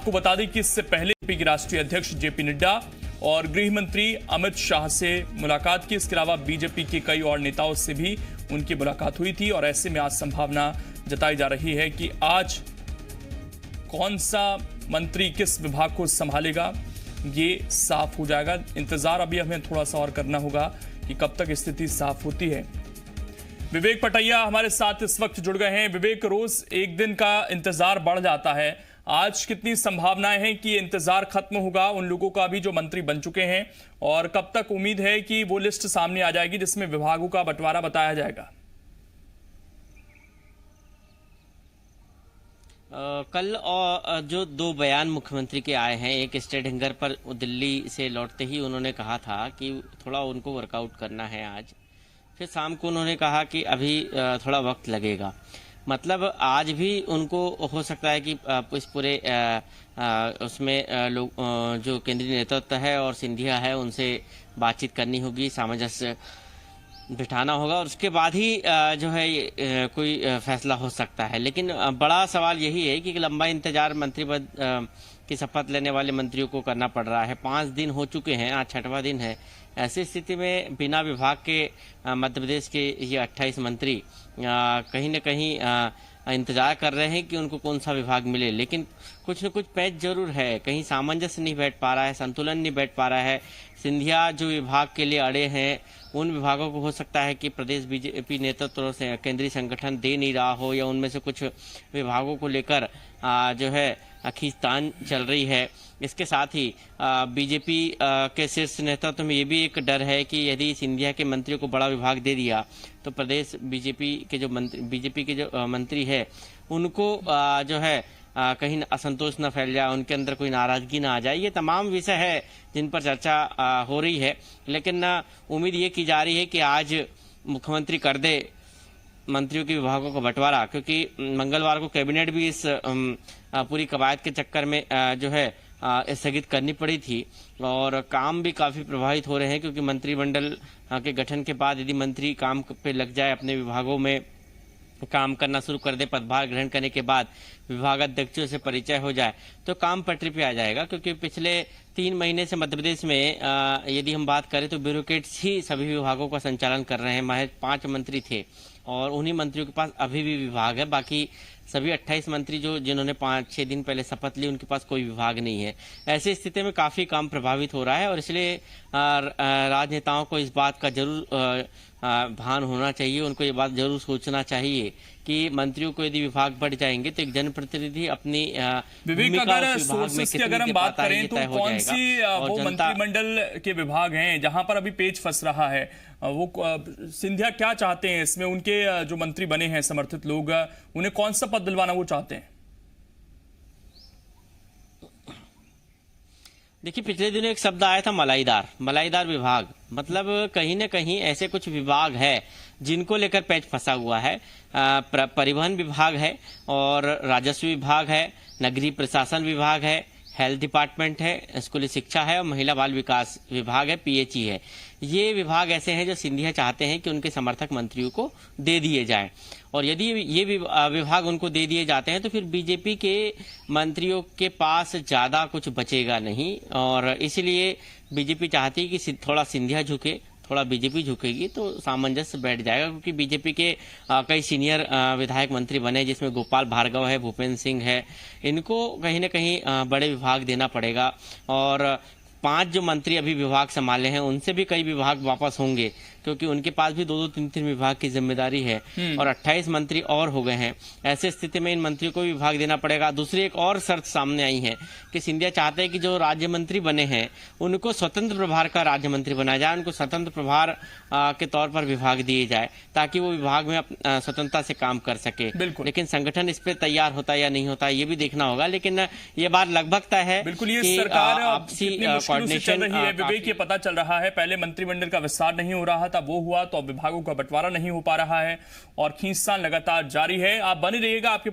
आपको बता दें कि इससे पहले बीजेपी के राष्ट्रीय अध्यक्ष जेपी नड्डा और गृह मंत्री अमित शाह से मुलाकात की। इसके अलावा बीजेपी के कई और नेताओं से भी उनकी मुलाकात हुई थी और ऐसे में आज संभावना जताई जा रही है कि आज कौन सा मंत्री किस विभाग को संभालेगा ये साफ हो जाएगा। इंतजार अभी हमें थोड़ा सा और करना होगा कि कब तक स्थिति साफ होती है। विवेक पटैया हमारे साथ इस वक्त जुड़ गए हैं। विवेक, रोज एक दिन का इंतजार बढ़ जाता है, आज कितनी संभावनाएं हैं कि इंतजार खत्म होगा उन लोगों का भी जो मंत्री बन चुके हैं, और कब तक उम्मीद है कि वो लिस्ट सामने आ जाएगी जिसमें विभागों का बंटवारा बताया जाएगा? कल और जो दो बयान मुख्यमंत्री के आए हैं, एक स्टेट हैंगर पर दिल्ली से लौटते ही उन्होंने कहा था कि थोड़ा उनको वर्कआउट करना है आज, फिर शाम को उन्होंने कहा कि अभी थोड़ा वक्त लगेगा। मतलब आज भी उनको हो सकता है कि इस पूरे उसमें लोग जो केंद्रीय नेतृत्व है और सिंधिया है उनसे बातचीत करनी होगी, सामंजस्य बिठाना होगा और उसके बाद ही जो है कोई फैसला हो सकता है। लेकिन बड़ा सवाल यही है कि लंबा इंतजार मंत्री पद की शपथ लेने वाले मंत्रियों को करना पड़ रहा है। 5 दिन हो चुके हैं, आज 6वां दिन है। ऐसी स्थिति में बिना विभाग के मध्य प्रदेश के ये 28 मंत्री कहीं न कहीं इंतजार कर रहे हैं कि उनको कौन सा विभाग मिले, लेकिन कुछ न कुछ पैच जरूर है। कहीं सामंजस्य नहीं बैठ पा रहा है, संतुलन नहीं बैठ पा रहा है। सिंधिया जो विभाग के लिए अड़े हैं उन विभागों को हो सकता है कि प्रदेश बीजेपी नेतृत्व से केंद्रीय संगठन दे नहीं रहा हो, या उनमें से कुछ विभागों को लेकर जो है खींचतान चल रही है। इसके साथ ही बीजेपी के शीर्ष नेतृत्व में ये भी एक डर है कि यदि सिंधिया के मंत्रियों को बड़ा विभाग दे दिया तो प्रदेश बीजेपी के जो मंत्री है उनको जो है कहीं असंतोष न फैल जाए, उनके अंदर कोई नाराजगी ना आ जाए। ये तमाम विषय है जिन पर चर्चा हो रही है, लेकिन उम्मीद ये की जा रही है कि आज मुख्यमंत्री कर दे मंत्रियों के विभागों का बंटवारा, क्योंकि मंगलवार को कैबिनेट भी इस पूरी कवायद के चक्कर में जो है स्थगित करनी पड़ी थी और काम भी काफी प्रभावित हो रहे हैं, क्योंकि मंत्रिमंडल के गठन के बाद यदि मंत्री काम पे लग जाए, अपने विभागों में काम करना शुरू कर दे, पदभार ग्रहण करने के बाद विभागाध्यक्षों से परिचय हो जाए तो काम पटरी पे आ जाएगा। क्योंकि पिछले 3 महीने से मध्य प्रदेश में यदि हम बात करें तो ब्यूरोक्रेट्स ही सभी विभागों का संचालन कर रहे हैं। महज 5 मंत्री थे और उन्हीं मंत्रियों के पास अभी भी विभाग है। बाकी सभी 28 मंत्री जिन्होंने 5-6 दिन पहले शपथ ली उनके पास कोई विभाग नहीं है। ऐसी स्थिति में काफी काम प्रभावित हो रहा है और इसलिए राजनेताओं को इस बात का जरूर भान होना चाहिए, उनको ये बात जरूर सोचना चाहिए कि मंत्रियों को यदि विभाग बढ़ जाएंगे तो एक जनप्रतिनिधि अपनी विवेक, अगर सोर्सेस की अगर हम बात करें तो कौन सी वो मंत्रिमंडल के विभाग हैं जहां पर अभी पेच फंस रहा है? वो सिंधिया क्या चाहते हैं इसमें? उनके जो मंत्री बने हैं समर्थित लोग, उन्हें कौन सा पद दिलवाना वो चाहते हैं? देखिए, पिछले दिनों एक शब्द आया था मलाईदार विभाग। मतलब कहीं न कहीं ऐसे कुछ विभाग है जिनको लेकर पैच फंसा हुआ है। परिवहन विभाग है और राजस्व विभाग है, नगरीय प्रशासन विभाग है, हेल्थ डिपार्टमेंट है, स्कूली शिक्षा है और महिला बाल विकास विभाग है, पीएचई है। ये विभाग ऐसे हैं जो सिंधिया चाहते हैं कि उनके समर्थक मंत्रियों को दे दिए जाएं, और यदि ये विभाग उनको दे दिए जाते हैं तो फिर बीजेपी के मंत्रियों के पास ज्यादा कुछ बचेगा नहीं, और इसलिए बीजेपी चाहती है कि थोड़ा सिंधिया झुके, थोड़ा बीजेपी झुकेगी तो सामंजस्य बैठ जाएगा। क्योंकि बीजेपी के कई सीनियर विधायक मंत्री बने, जिसमें गोपाल भार्गव है, भूपेंद्र सिंह है, इनको कहीं न कहीं बड़े विभाग देना पड़ेगा। और 5 जो मंत्री अभी विभाग संभाले हैं उनसे भी कई विभाग वापस होंगे, क्योंकि उनके पास भी 2-2, 3-3 विभाग की जिम्मेदारी है और 28 मंत्री और हो गए हैं। ऐसे स्थिति में इन मंत्रियों को भी विभाग देना पड़ेगा। दूसरी एक और शर्त सामने आई है कि सिंधिया चाहते हैं कि जो राज्य मंत्री बने हैं उनको स्वतंत्र प्रभार का राज्य मंत्री बनाया जाए, उनको स्वतंत्र प्रभार के तौर पर विभाग दिए जाए ताकि वो विभाग में स्वतंत्रता से काम कर सके। लेकिन संगठन इस पर तैयार होता है या नहीं होता ये भी देखना होगा, लेकिन ये बात लगभग तय है। बिल्कुल, ये सरकार आपसी कोऑर्डिनेशन चल रही है। विवेक, ये पता चल रहा है पहले मंत्रिमंडल का विस्तार नहीं हो रहा था, वो हुआ तो अब विभागों का बंटवारा नहीं हो पा रहा है और खींचतान लगातार जारी है। आप बने रहिएगा, आपके पास